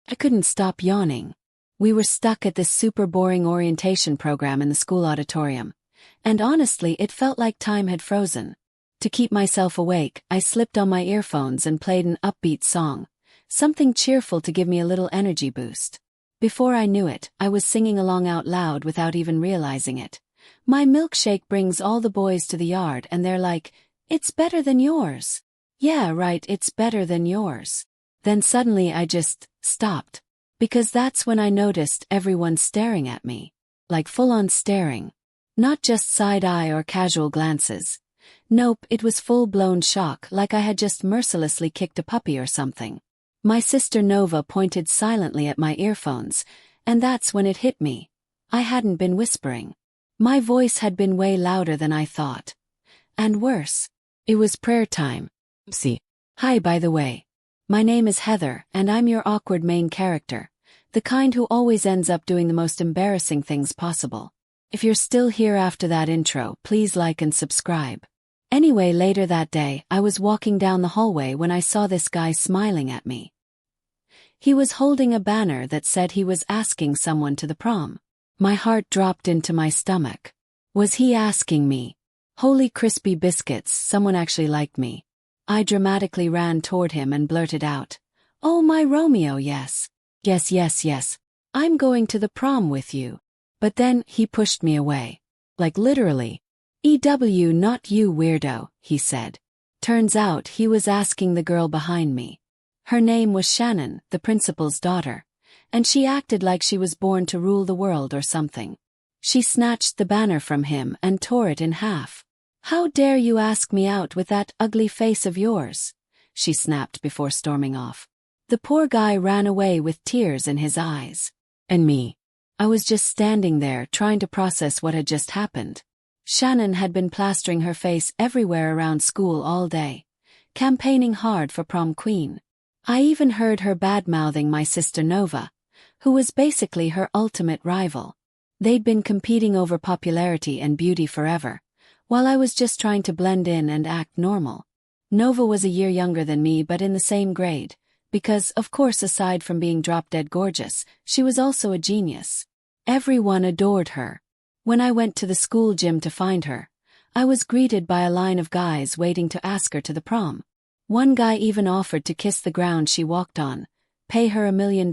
I couldn't stop yawning. We were stuck at this super boring orientation program in the school auditorium, and honestly, it felt like time had frozen. To keep myself awake, I slipped on my earphones and played an upbeat song, something cheerful to give me a little energy boost. Before I knew it, I was singing along out loud without even realizing it. My milkshake brings all the boys to the yard and they're like, "It's better than yours." Yeah, right, it's better than yours. Then suddenly I just stopped. Because that's when I noticed everyone staring at me. Like full-on staring. Not just side-eye or casual glances. Nope, it was full-blown shock, like I had just mercilessly kicked a puppy or something. My sister Nova pointed silently at my earphones, and that's when it hit me. I hadn't been whispering. My voice had been way louder than I thought. And worse. It was prayer time. See. Hi, by the way. My name is Heather, and I'm your awkward main character. The kind who always ends up doing the most embarrassing things possible. If you're still here after that intro, please like and subscribe. Anyway, later that day, I was walking down the hallway when I saw this guy smiling at me. He was holding a banner that said he was asking someone to the prom. My heart dropped into my stomach. Was he asking me? Holy crispy biscuits, someone actually liked me. I dramatically ran toward him and blurted out, "Oh, my Romeo, yes. Yes, yes, yes. I'm going to the prom with you." But then, he pushed me away. Like literally. "EW, not you, weirdo," he said. Turns out he was asking the girl behind me. Her name was Shannon, the principal's daughter, and she acted like she was born to rule the world or something. She snatched the banner from him and tore it in half. "How dare you ask me out with that ugly face of yours?" she snapped before storming off. The poor guy ran away with tears in his eyes. And me. I was just standing there trying to process what had just happened. Shannon had been plastering her face everywhere around school all day, campaigning hard for prom queen. I even heard her bad-mouthing my sister Nova, who was basically her ultimate rival. They'd been competing over popularity and beauty forever, while I was just trying to blend in and act normal. Nova was a year younger than me but in the same grade, because, of course, aside from being drop-dead gorgeous, she was also a genius. Everyone adored her. When I went to the school gym to find her, I was greeted by a line of guys waiting to ask her to the prom. One guy even offered to kiss the ground she walked on, pay her $1 million,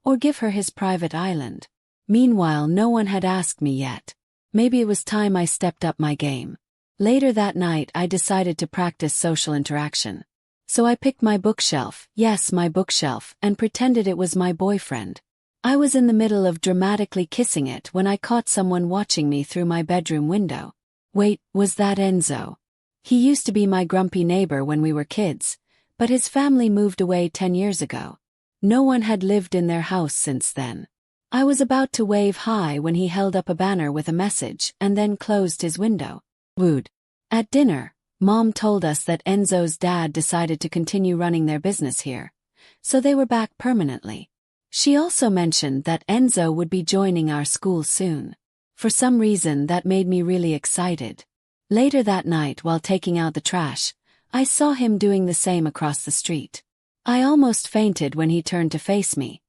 or give her his private island. Meanwhile, no one had asked me yet. Maybe it was time I stepped up my game. Later that night, I decided to practice social interaction. So I picked my bookshelf, yes, my bookshelf, and pretended it was my boyfriend. I was in the middle of dramatically kissing it when I caught someone watching me through my bedroom window. Wait, was that Enzo? He used to be my grumpy neighbor when we were kids, but his family moved away 10 years ago. No one had lived in their house since then. I was about to wave hi when he held up a banner with a message and then closed his window. Wooed. At dinner, Mom told us that Enzo's dad decided to continue running their business here, so they were back permanently. She also mentioned that Enzo would be joining our school soon. For some reason that made me really excited. Later that night while taking out the trash, I saw him doing the same across the street. I almost fainted when he turned to face me.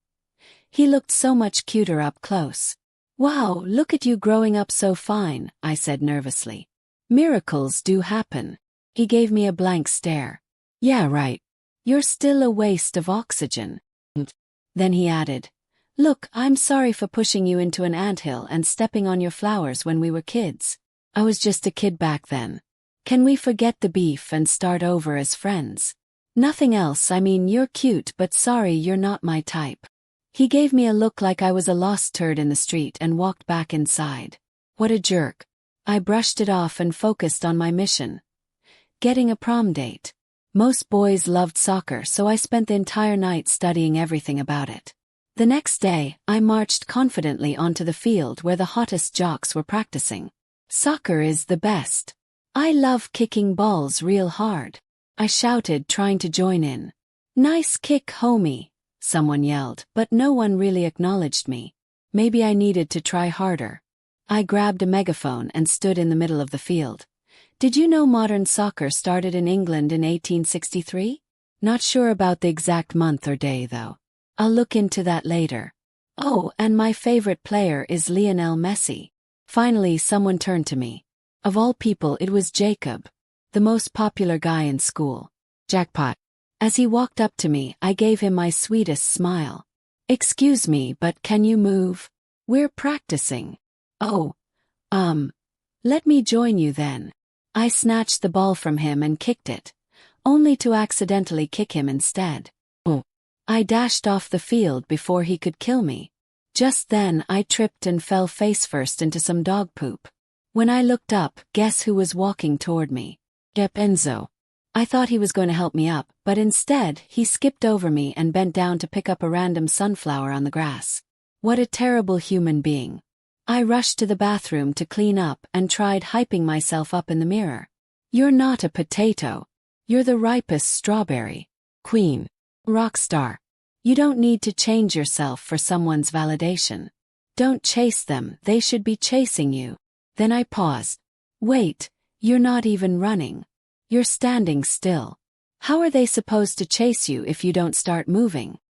He looked so much cuter up close. "Wow, look at you growing up so fine," I said nervously. "Miracles do happen." He gave me a blank stare. "Yeah, right. You're still a waste of oxygen." Then he added, "Look, I'm sorry for pushing you into an anthill and stepping on your flowers when we were kids. I was just a kid back then. Can we forget the beef and start over as friends? Nothing else, I mean, you're cute, but sorry, you're not my type." He gave me a look like I was a lost turd in the street and walked back inside. What a jerk. I brushed it off and focused on my mission. Getting a prom date. Most boys loved soccer, so I spent the entire night studying everything about it. The next day, I marched confidently onto the field where the hottest jocks were practicing. Soccer is the best. I love kicking balls real hard. I shouted, trying to join in. "Nice kick, homie," someone yelled, but no one really acknowledged me. Maybe I needed to try harder. I grabbed a megaphone and stood in the middle of the field. "Did you know modern soccer started in England in 1863? Not sure about the exact month or day, though. I'll look into that later. Oh, and my favorite player is Lionel Messi. Finally, someone turned to me. Of all people, it was Jacob, the most popular guy in school. Jackpot. As he walked up to me, I gave him my sweetest smile. Excuse me, but can you move? We're practicing. Oh, let me join you then. I snatched the ball from him and kicked it, only to accidentally kick him instead. Oh. I dashed off the field before he could kill me. Just then I tripped and fell face first into some dog poop. When I looked up, guess who was walking toward me? Enzo. I thought he was going to help me up, but instead, he skipped over me and bent down to pick up a random sunflower on the grass. What a terrible human being. I rushed to the bathroom to clean up and tried hyping myself up in the mirror. You're not a potato. You're the ripest strawberry. Queen. Rock star. You don't need to change yourself for someone's validation. Don't chase them, they should be chasing you. Then I paused. Wait, you're not even running. You're standing still. How are they supposed to chase you if you don't start moving?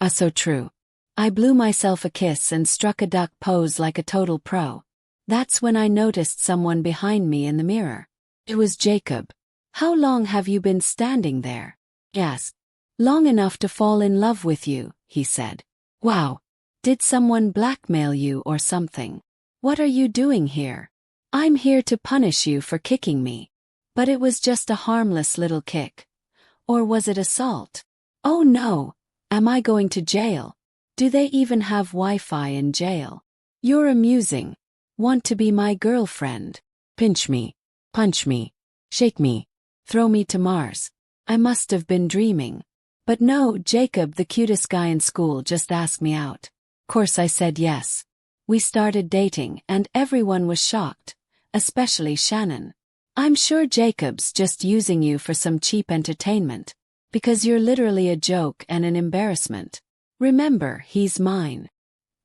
So true. I blew myself a kiss and struck a duck pose like a total pro. That's when I noticed someone behind me in the mirror. It was Jacob. How long have you been standing there? Yes. Long enough to fall in love with you, he said. Wow. Did someone blackmail you or something? What are you doing here? I'm here to punish you for kicking me. But it was just a harmless little kick. Or was it assault? Oh no! Am I going to jail? Do they even have Wi-Fi in jail? You're amusing. Want to be my girlfriend? Pinch me. Punch me. Shake me. Throw me to Mars. I must have been dreaming. But no, Jacob, the cutest guy in school, just asked me out. Course I said yes. We started dating and everyone was shocked, especially Shannon. I'm sure Jacob's just using you for some cheap entertainment, because you're literally a joke and an embarrassment. Remember, he's mine.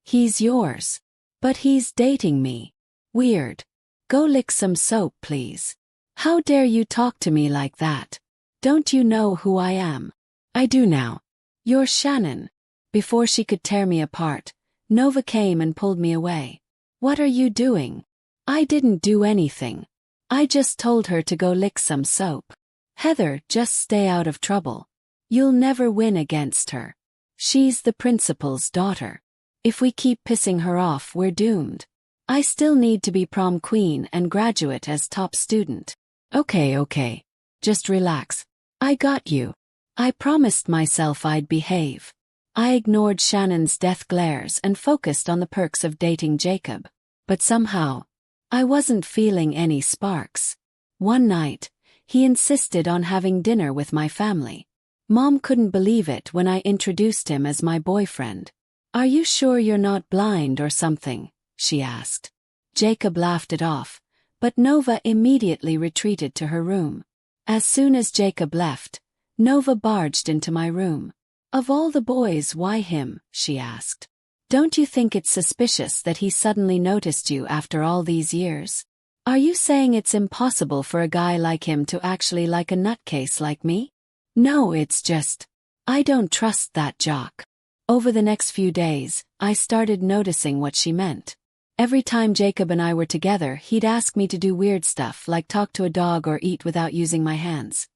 He's yours. But he's dating me. Weird. Go lick some soap, please. How dare you talk to me like that? Don't you know who I am? I do now. You're Shannon. Before she could tear me apart, Nova came and pulled me away. What are you doing? I didn't do anything. I just told her to go lick some soap. Heather, just stay out of trouble. You'll never win against her. She's the principal's daughter. If we keep pissing her off, we're doomed. I still need to be prom queen and graduate as top student. Okay. Just relax. I got you. I promised myself I'd behave. I ignored Shannon's death glares and focused on the perks of dating Jacob. But somehow, I wasn't feeling any sparks. One night, he insisted on having dinner with my family. Mom couldn't believe it when I introduced him as my boyfriend. Are you sure you're not blind or something? She asked. Jacob laughed it off, but Nova immediately retreated to her room. As soon as Jacob left, Nova barged into my room. Of all the boys, why him? She asked. Don't you think it's suspicious that he suddenly noticed you after all these years? Are you saying it's impossible for a guy like him to actually like a nutcase like me? No, it's just, I don't trust that jock. Over the next few days, I started noticing what she meant. Every time Jacob and I were together, he'd ask me to do weird stuff like talk to a dog or eat without using my hands.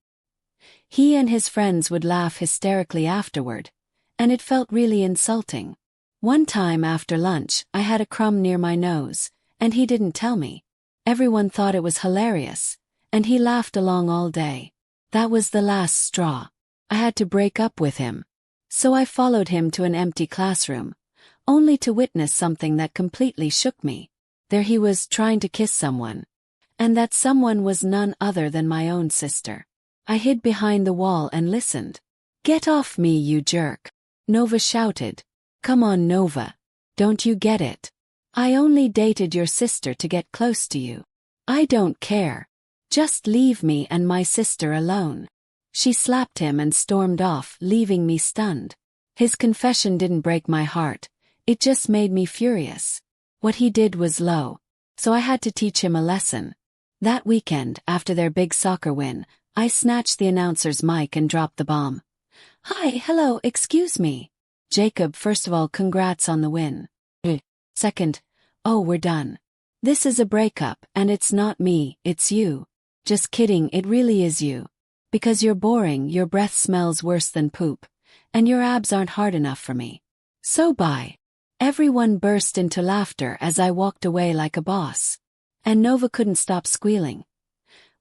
He and his friends would laugh hysterically afterward, and it felt really insulting. One time after lunch, I had a crumb near my nose, and he didn't tell me. Everyone thought it was hilarious, and he laughed along all day. That was the last straw. I had to break up with him. So I followed him to an empty classroom, only to witness something that completely shook me. There he was trying to kiss someone, and that someone was none other than my own sister. I hid behind the wall and listened. Get off me, you jerk! Nova shouted. Come on, Nova. Don't you get it? I only dated your sister to get close to you. I don't care. Just leave me and my sister alone. She slapped him and stormed off, leaving me stunned. His confession didn't break my heart, it just made me furious. What he did was low, so I had to teach him a lesson. That weekend, after their big soccer win, I snatched the announcer's mic and dropped the bomb. Hi, hello, excuse me. Jacob, first of all, congrats on the win. Second, oh, we're done. This is a breakup, and it's not me, it's you. Just kidding, it really is you. Because you're boring, your breath smells worse than poop, and your abs aren't hard enough for me. So bye. Everyone burst into laughter as I walked away like a boss. And Nova couldn't stop squealing.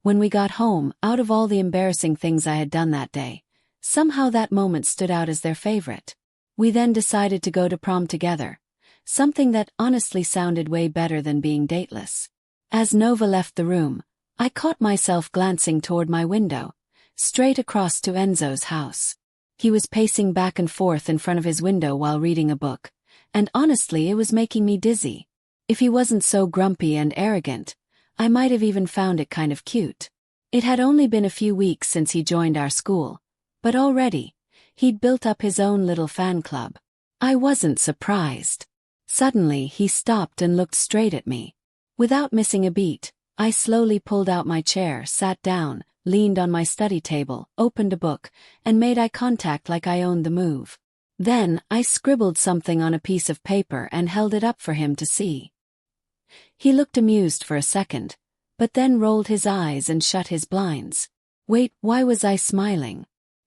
When we got home, out of all the embarrassing things I had done that day, somehow that moment stood out as their favorite. We then decided to go to prom together, something that honestly sounded way better than being dateless. As Nova left the room, I caught myself glancing toward my window, straight across to Enzo's house. He was pacing back and forth in front of his window while reading a book, and honestly it was making me dizzy. If he wasn't so grumpy and arrogant, I might have even found it kind of cute. It had only been a few weeks since he joined our school, but already, he'd built up his own little fan club. I wasn't surprised. Suddenly he stopped and looked straight at me. Without missing a beat, I slowly pulled out my chair, sat down, leaned on my study table, opened a book, and made eye contact like I owned the move. Then, I scribbled something on a piece of paper and held it up for him to see. He looked amused for a second, but then rolled his eyes and shut his blinds. Wait, why was I smiling?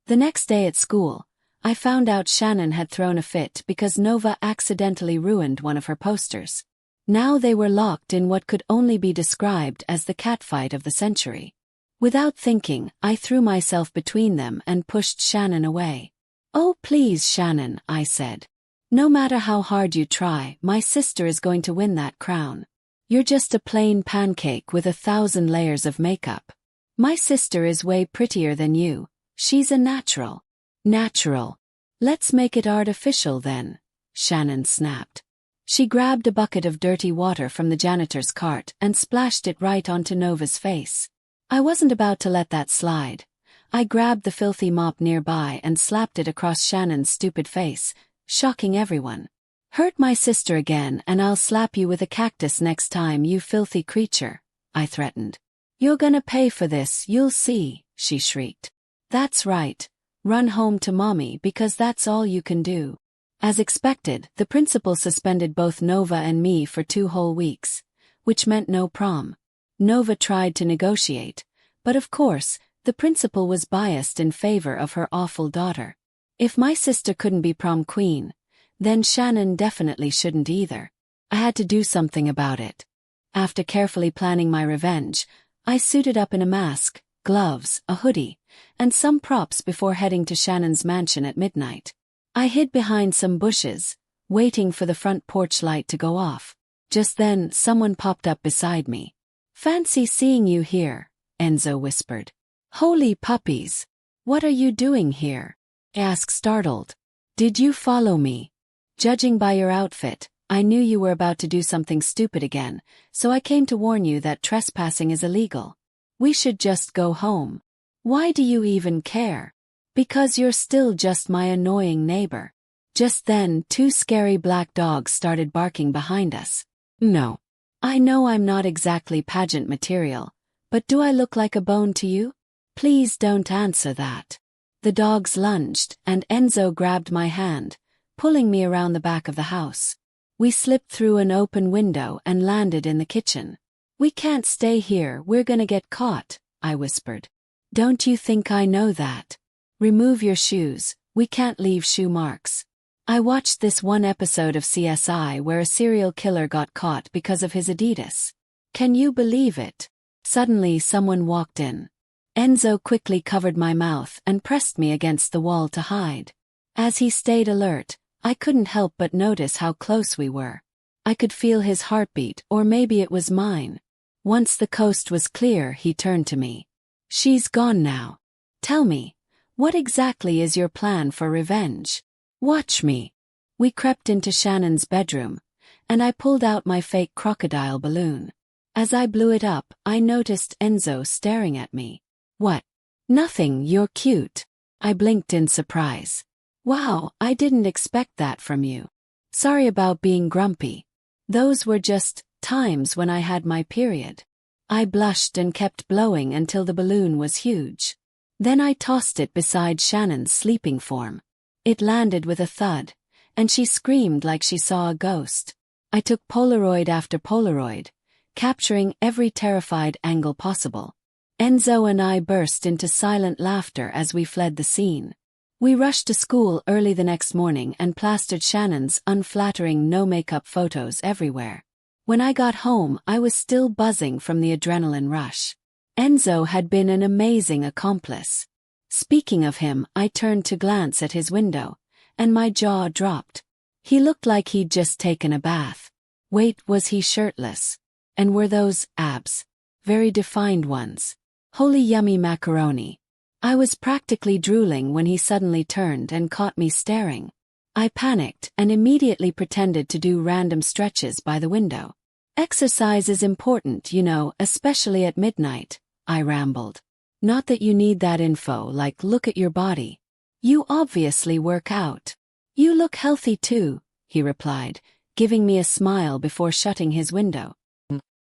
The next day at school, I found out Shannon had thrown a fit because Nova accidentally ruined one of her posters. Now they were locked in what could only be described as the catfight of the century. Without thinking, I threw myself between them and pushed Shannon away. "Oh, please, Shannon," I said. "No matter how hard you try, my sister is going to win that crown. You're just a plain pancake with 1,000 layers of makeup. My sister is way prettier than you. She's a natural." "Natural. Let's make it artificial then," Shannon snapped. She grabbed a bucket of dirty water from the janitor's cart and splashed it right onto Nova's face. I wasn't about to let that slide. I grabbed the filthy mop nearby and slapped it across Shannon's stupid face, shocking everyone. "Hurt my sister again and I'll slap you with a cactus next time, you filthy creature," I threatened. "You're gonna pay for this, you'll see," she shrieked. "That's right. Run home to mommy because that's all you can do." As expected, the principal suspended both Nova and me for 2 whole weeks, which meant no prom. Nova tried to negotiate, but of course, the principal was biased in favor of her awful daughter. If my sister couldn't be prom queen, then Shannon definitely shouldn't either. I had to do something about it. After carefully planning my revenge, I suited up in a mask, gloves, a hoodie, and some props before heading to Shannon's mansion at midnight. I hid behind some bushes, waiting for the front porch light to go off. Just then, someone popped up beside me. "Fancy seeing you here," Enzo whispered. "Holy puppies! What are you doing here?" I asked, startled. "Did you follow me? Judging by your outfit, I knew you were about to do something stupid again, so I came to warn you that trespassing is illegal. We should just go home." "Why do you even care?" "Because you're still just my annoying neighbor." Just then, 2 scary black dogs started barking behind us. No. I know I'm not exactly pageant material, but do I look like a bone to you? Please don't answer that. The dogs lunged, and Enzo grabbed my hand, pulling me around the back of the house. We slipped through an open window and landed in the kitchen. "We can't stay here, we're gonna get caught," I whispered. "Don't you think I know that? Remove your shoes, we can't leave shoe marks." I watched this one episode of CSI where a serial killer got caught because of his Adidas. Can you believe it? Suddenly someone walked in. Enzo quickly covered my mouth and pressed me against the wall to hide. As he stayed alert, I couldn't help but notice how close we were. I could feel his heartbeat, or maybe it was mine. Once the coast was clear, he turned to me. "She's gone now. Tell me, what exactly is your plan for revenge? Watch me." We crept into Shannon's bedroom, and I pulled out my fake crocodile balloon. As I blew it up, I noticed Enzo staring at me. "What?" "Nothing, you're cute." I blinked in surprise. "Wow, I didn't expect that from you. Sorry about being grumpy. Those were just times when I had my period." I blushed and kept blowing until the balloon was huge. Then I tossed it beside Shannon's sleeping form. It landed with a thud, and she screamed like she saw a ghost. I took Polaroid after Polaroid, capturing every terrified angle possible. Enzo and I burst into silent laughter as we fled the scene. We rushed to school early the next morning and plastered Shannon's unflattering no-makeup photos everywhere. When I got home, I was still buzzing from the adrenaline rush. Enzo had been an amazing accomplice. Speaking of him, I turned to glance at his window, and my jaw dropped. He looked like he'd just taken a bath. Wait, was he shirtless? And were those abs? Very defined ones. Holy yummy macaroni. I was practically drooling when he suddenly turned and caught me staring. I panicked and immediately pretended to do random stretches by the window. Exercise is important, you know, especially at midnight, I rambled. Not that you need that info, like look at your body. You obviously work out. You look healthy too, he replied, giving me a smile before shutting his window.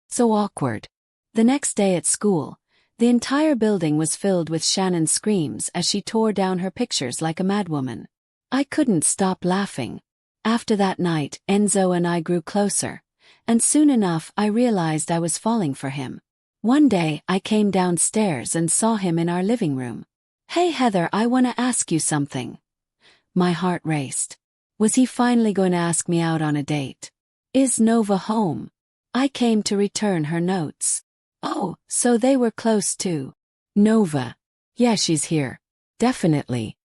So awkward. The next day at school, the entire building was filled with Shannon's screams as she tore down her pictures like a madwoman. I couldn't stop laughing. After that night, Enzo and I grew closer, and soon enough I realized I was falling for him. One day, I came downstairs and saw him in our living room. Hey Heather, I want to ask you something. My heart raced. Was he finally going to ask me out on a date? Is Nova home? I came to return her notes. Oh, so they were close too. Nova. Yeah, she's here. Definitely.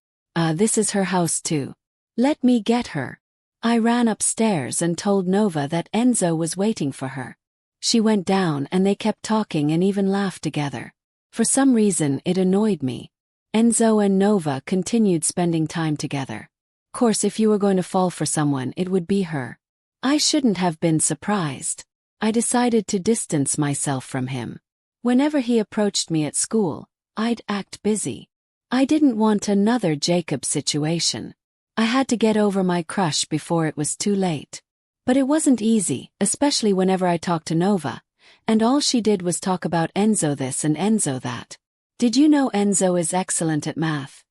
This is her house too. Let me get her. I ran upstairs and told Nova that Enzo was waiting for her. She went down and they kept talking and even laughed together. For some reason it annoyed me. Enzo and Nova continued spending time together. Of course, if you were going to fall for someone, it would be her. I shouldn't have been surprised. I decided to distance myself from him. Whenever he approached me at school, I'd act busy. I didn't want another Jacob situation. I had to get over my crush before it was too late. But it wasn't easy, especially whenever I talked to Nova, and all she did was talk about Enzo this and Enzo that. Did you know Enzo is excellent at math?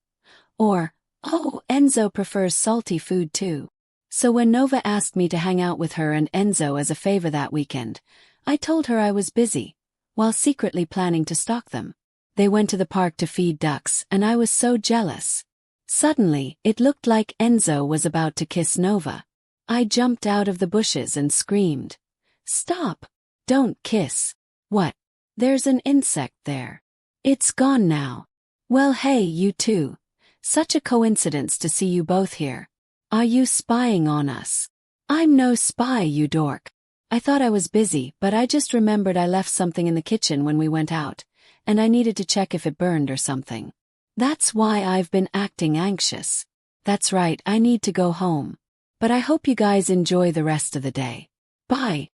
Or, oh, Enzo prefers salty food too. So when Nova asked me to hang out with her and Enzo as a favor that weekend, I told her I was busy, while secretly planning to stalk them. They went to the park to feed ducks, and I was so jealous. Suddenly, it looked like Enzo was about to kiss Nova. I jumped out of the bushes and screamed. Stop! Don't kiss. What? There's an insect there. It's gone now. Well, hey, you two. Such a coincidence to see you both here. Are you spying on us? I'm no spy, you dork. I thought I was busy, but I just remembered I left something in the kitchen when we went out, and I needed to check if it burned or something. That's why I've been acting anxious. That's right, I need to go home. But I hope you guys enjoy the rest of the day. Bye.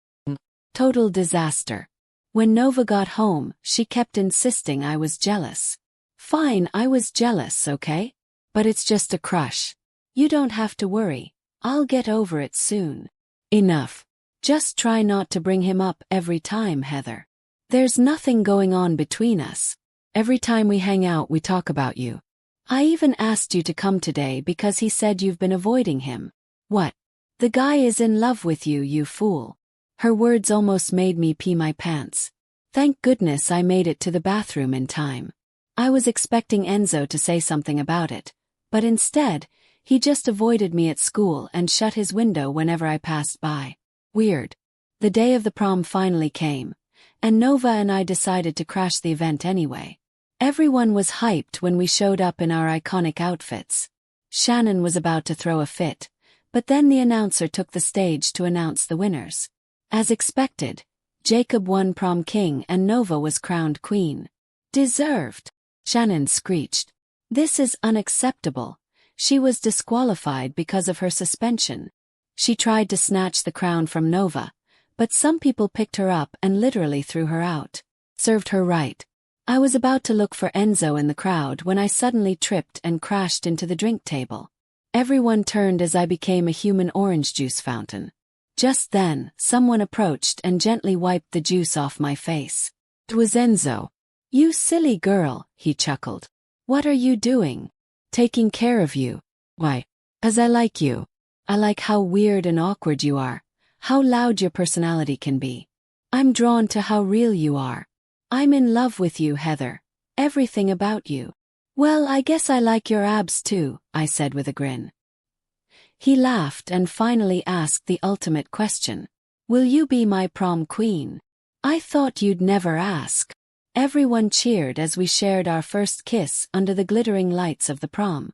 Total disaster. When Nova got home, she kept insisting I was jealous. Fine, I was jealous, okay? But it's just a crush. You don't have to worry. I'll get over it soon. Enough. Just try not to bring him up every time, Heather. There's nothing going on between us. Every time we hang out, we talk about you. I even asked you to come today because he said you've been avoiding him. What? The guy is in love with you, you fool. Her words almost made me pee my pants. Thank goodness I made it to the bathroom in time. I was expecting Enzo to say something about it, but instead, he just avoided me at school and shut his window whenever I passed by. Weird. The day of the prom finally came, and Nova and I decided to crash the event anyway. Everyone was hyped when we showed up in our iconic outfits. Shannon was about to throw a fit, but then the announcer took the stage to announce the winners. As expected, Jacob won prom king and Nova was crowned queen. Deserved, Shannon screeched. This is unacceptable. She was disqualified because of her suspension. She tried to snatch the crown from Nova, but some people picked her up and literally threw her out. Served her right. I was about to look for Enzo in the crowd when I suddenly tripped and crashed into the drink table. Everyone turned as I became a human orange juice fountain. Just then, someone approached and gently wiped the juice off my face. It was Enzo. You silly girl, he chuckled. What are you doing? Taking care of you. Why? 'Cause I like you. I like how weird and awkward you are, how loud your personality can be. I'm drawn to how real you are. I'm in love with you, Heather. Everything about you. Well, I guess I like your abs too, I said with a grin. He laughed and finally asked the ultimate question. Will you be my prom queen? I thought you'd never ask. Everyone cheered as we shared our first kiss under the glittering lights of the prom.